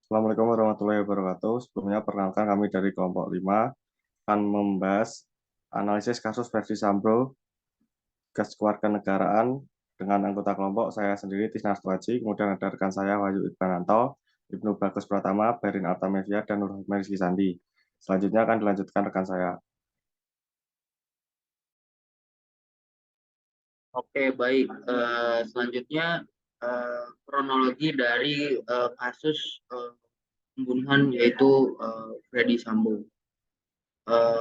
Assalamualaikum warahmatullahi wabarakatuh. Sebelumnya perkenalkan kami dari kelompok 5 akan membahas analisis kasus Verdi Sambo, gas kewarganegaraan dengan anggota kelompok saya sendiri Tisna Stwaji, kemudian ada rekan saya Wahyu Iqbalanto, Ibnu Bagus Pratama, Berin Artamevia, dan Nur Rizky Sandi. Selanjutnya akan dilanjutkan rekan saya. Oke, baik. Selanjutnya kronologi dari kasus pembunuhan yaitu Freddy Sambo.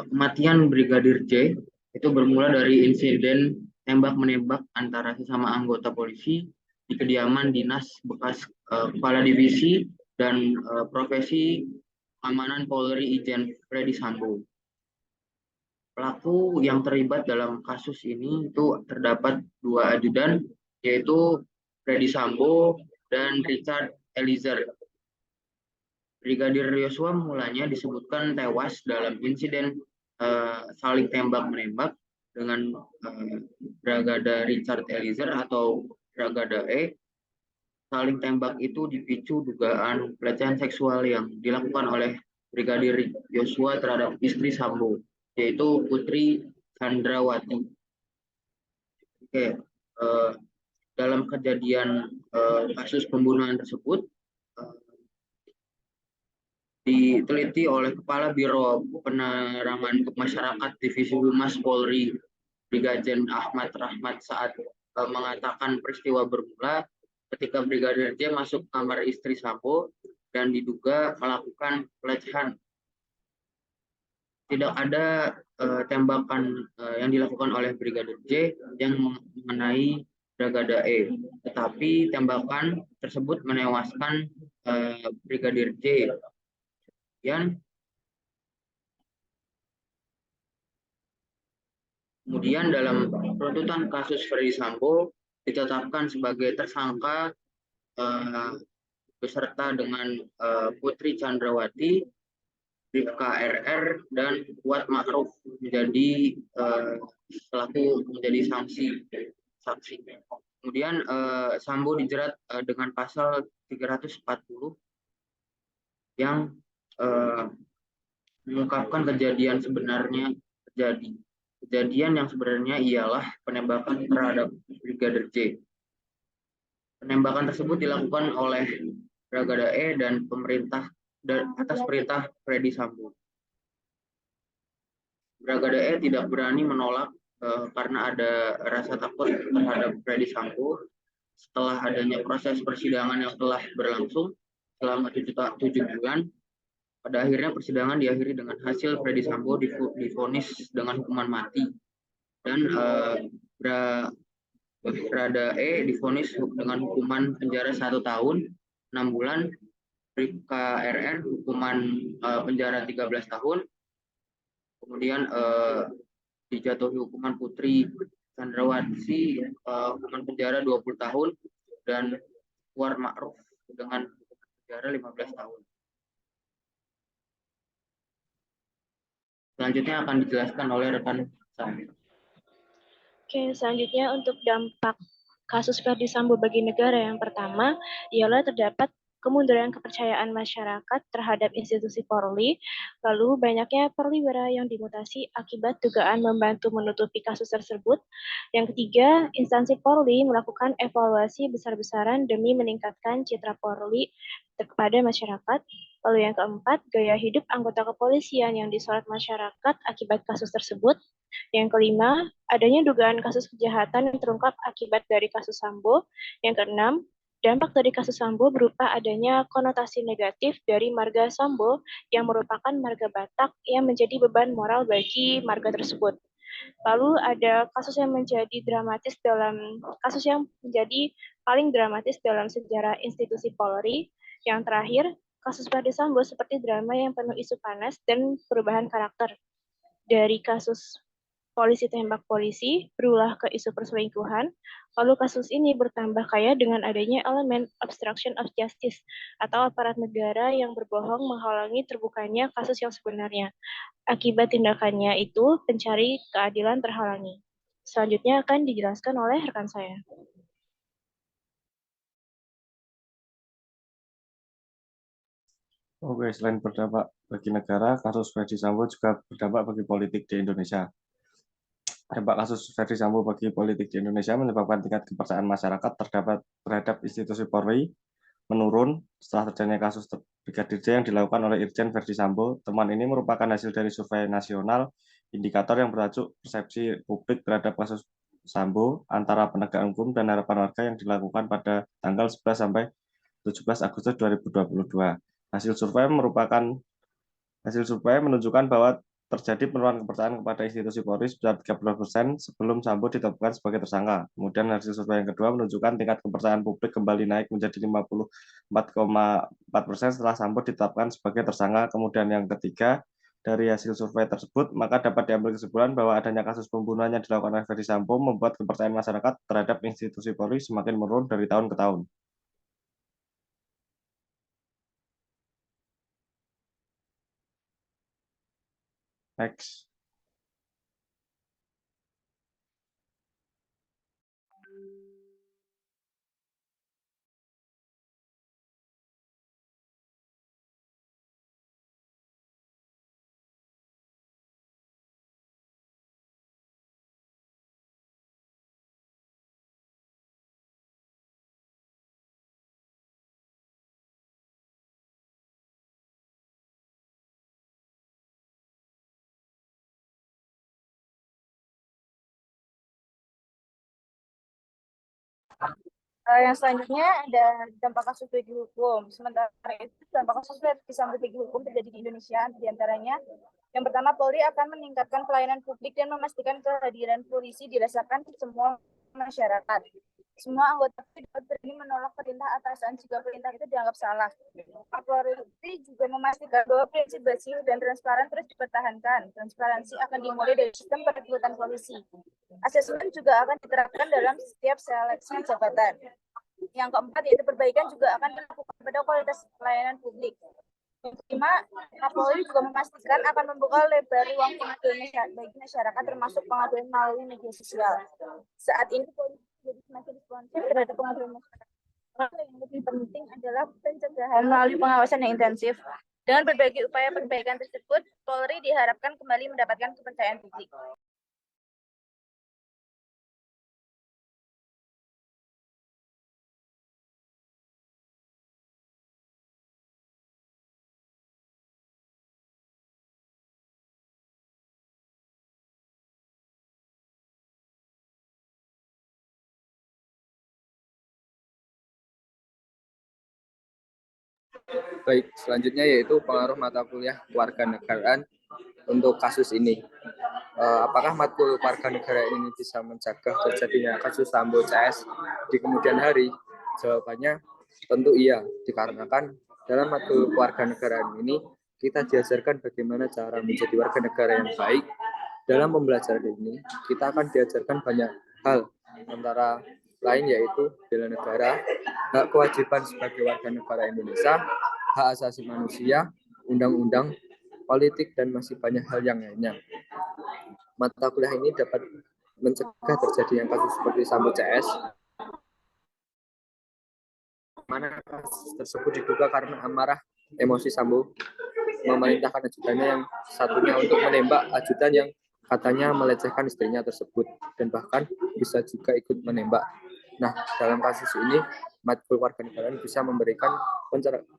Kematian Brigadir J itu bermula dari insiden tembak-menembak antara sesama anggota polisi di kediaman dinas bekas Kepala Divisi dan Profesi Keamanan Polri Irjen Freddy Sambo. Pelaku yang terlibat dalam kasus ini itu terdapat dua ajudan, yaitu Freddy Sambo dan Richard Eliezer. Brigadir Yosua mulanya disebutkan tewas dalam insiden saling tembak-menembak dengan Brigada Richard Eliezer atau Brigada E. Saling tembak itu dipicu dugaan pelecehan seksual yang dilakukan oleh Brigadir Yosua terhadap istri Sambo, yaitu Putri Chandrawati. Oke, dalam kejadian kasus pembunuhan tersebut eh, diteliti oleh Kepala Biro Penerangan Masyarakat Divisi Humas Polri Brigjen Ahmad Rahmat saat mengatakan peristiwa bermula ketika Brigadir J masuk kamar istri Sambo dan diduga melakukan pelecehan. Tidak ada tembakan yang dilakukan oleh Brigadir J yang mengenai Brigada E, tetapi tembakan tersebut menewaskan Brigadir J. Kemudian dalam penuntutan kasus Ferdi Sambo ditetapkan sebagai tersangka beserta dengan Putri Chandrawati, Rifka RR, dan Kuat Ma'ruf menjadi selaku menjadi saksi. Kemudian Sambo dijerat dengan pasal 340 yang mengungkapkan kejadian sebenarnya terjadi. Kejadian yang sebenarnya ialah penembakan terhadap Brigadir J. Penembakan tersebut dilakukan oleh Brigada E dan pemerintah dan atas perintah Freddy Sambo. Brigada E tidak berani menolak karena ada rasa takut terhadap Freddy Sambo. Setelah adanya proses persidangan yang telah berlangsung selama 7 bulan, pada akhirnya persidangan diakhiri dengan hasil Freddy Sambo divonis dengan hukuman mati dan Brada E divonis dengan hukuman penjara 1 tahun 6 bulan, Rifka RR hukuman penjara 13 tahun, kemudian dijatuhi hukuman Putri Chandrawati hukuman penjara 20 tahun dan Kuat Ma'ruf dengan penjara 15 tahun. Selanjutnya akan dijelaskan oleh rekan saya. Oke, selanjutnya untuk dampak kasus Verdi Sambo bagi negara yang pertama ialah terdapat kemunduran kepercayaan masyarakat terhadap institusi Polri, lalu banyaknya perwira yang dimutasi akibat dugaan membantu menutupi kasus tersebut. Yang ketiga, instansi Polri melakukan evaluasi besar-besaran demi meningkatkan citra Polri kepada masyarakat. Lalu yang keempat, gaya hidup anggota kepolisian yang disorot masyarakat akibat kasus tersebut. Yang kelima, adanya dugaan kasus kejahatan yang terungkap akibat dari kasus Sambo. Yang keenam, dampak dari kasus Sambo berupa adanya konotasi negatif dari marga Sambo yang merupakan marga Batak yang menjadi beban moral bagi marga tersebut. Lalu ada kasus yang menjadi paling dramatis dalam sejarah institusi Polri. Yang terakhir, kasus Verdi Sambo seperti drama yang penuh isu panas dan perubahan karakter. Dari kasus polisi tembak polisi berulah ke isu perselingkuhan, lalu kasus ini bertambah kaya dengan adanya elemen obstruction of justice atau aparat negara yang berbohong menghalangi terbukanya kasus yang sebenarnya. Akibat tindakannya itu, pencari keadilan terhalangi. Selanjutnya akan dijelaskan oleh rekan saya. Oke, selain berdampak bagi negara, kasus Verdi Sambo juga berdampak bagi politik di Indonesia. Dampak kasus Verdi Sambo bagi politik di Indonesia menyebabkan tingkat kepercayaan masyarakat terhadap institusi Polri menurun setelah terjadinya kasus Brigadir J yang dilakukan oleh Irjen Verdi Sambo. Temuan ini merupakan hasil dari survei nasional indikator yang bertajuk persepsi publik terhadap kasus Sambo antara penegak hukum dan harapan warga yang dilakukan pada tanggal 11 sampai 17 Agustus 2022. Hasil survei menunjukkan bahwa terjadi penurunan kepercayaan kepada institusi Polri sebesar 30% sebelum Sambo ditetapkan sebagai tersangka. Kemudian hasil survei yang kedua menunjukkan tingkat kepercayaan publik kembali naik menjadi 54,4% setelah Sambo ditetapkan sebagai tersangka. Kemudian yang ketiga, dari hasil survei tersebut, maka dapat diambil kesimpulan bahwa adanya kasus pembunuhan yang dilakukan oleh Verdi Sambo membuat kepercayaan masyarakat terhadap institusi Polri semakin menurun dari tahun ke tahun. Next. Yang selanjutnya ada dampak kasus bagi hukum. Sementara itu, dampak kasus Verdi Sambo bagi hukum terjadi di Indonesia, diantaranya yang pertama, Polri akan meningkatkan pelayanan publik dan memastikan kehadiran polisi dirasakan semua masyarakat. Semua anggota dapat berani menolak perintah atasan jika perintah itu dianggap salah. Polri juga memastikan bahwa prinsip bersih dan transparan terus dipertahankan. Transparansi akan dimulai dari sistem perekrutan polisi. Asesmen juga akan diterapkan dalam setiap seleksi jabatan. Yang keempat, yaitu perbaikan juga akan dilakukan pada kualitas pelayanan publik. Yang kelima, Kapolri juga memastikan akan membuka lebar ruang pengaduan bagi masyarakat termasuk pengaduan melalui media sosial. Saat ini Polri jadi semakin responsif terhadap pengaduan masyarakat. Yang lebih penting adalah pencegahan melalui pengawasan yang intensif. Dengan berbagai upaya perbaikan tersebut, Polri diharapkan kembali mendapatkan kepercayaan publik. Baik, selanjutnya yaitu pengaruh mata kuliah kewarganegaraan untuk kasus ini. Apakah matkul kewarganegaraan ini bisa mencegah terjadinya kasus Sambo CS di kemudian hari? Jawabannya tentu iya, dikarenakan dalam matkul kewarganegaraan ini kita diajarkan bagaimana cara menjadi warga negara yang baik. Dalam pembelajaran ini, kita akan diajarkan banyak hal, antara lain yaitu bela negara, hak kewajiban sebagai warga negara Indonesia, hak asasi manusia, undang-undang, politik, dan masih banyak hal yang lainnya. Mata kuliah ini dapat mencegah terjadinya kasus seperti Sambo CS, mana kasus tersebut diduga karena amarah emosi Sambo memerintahkan ajudannya yang satunya untuk menembak ajudan yang katanya melecehkan istrinya tersebut dan bahkan bisa juga ikut menembak. Nah, dalam kasus ini matkul kewarganegaraan bisa memberikan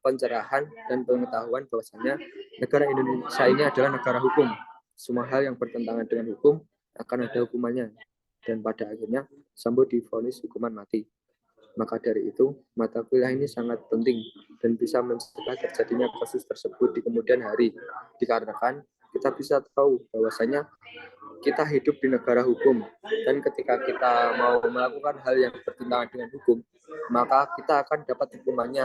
pencerahan dan pengetahuan bahwasanya negara Indonesia ini adalah negara hukum. Semua hal yang bertentangan dengan hukum akan ada hukumannya, dan pada akhirnya Sambo divonis hukuman mati. Maka dari itu, mata kuliah ini sangat penting dan bisa mencegah terjadinya kasus tersebut di kemudian hari. Dikarenakan kita bisa tahu bahwasanya kita hidup di negara hukum, dan ketika kita mau melakukan hal yang bertentangan dengan hukum, maka kita akan dapat hukumannya.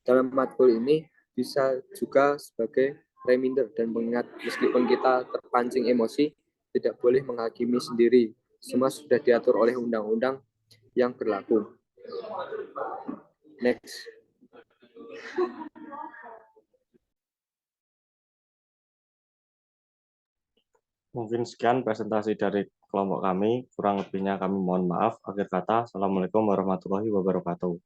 Dalam matkul ini bisa juga sebagai reminder dan pengingat, meskipun kita terpancing emosi, tidak boleh menghakimi sendiri. Semua sudah diatur oleh undang-undang yang berlaku. Next. Mungkin sekian presentasi dari kelompok kami. Kurang lebihnya kami mohon maaf. Akhir kata, Assalamualaikum warahmatullahi wabarakatuh.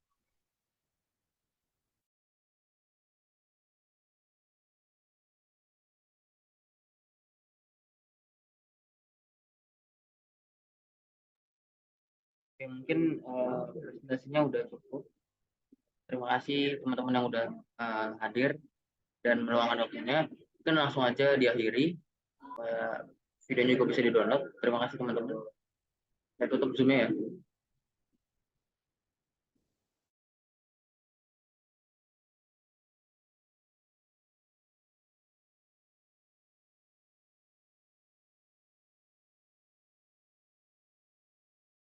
mungkin presentasinya udah cukup. Terima kasih teman-teman yang udah hadir dan meluangkan waktunya. Mungkin langsung aja diakhiri. Videonya juga bisa di-download. Terima kasih teman-teman. Saya tutup Zoom-nya ya.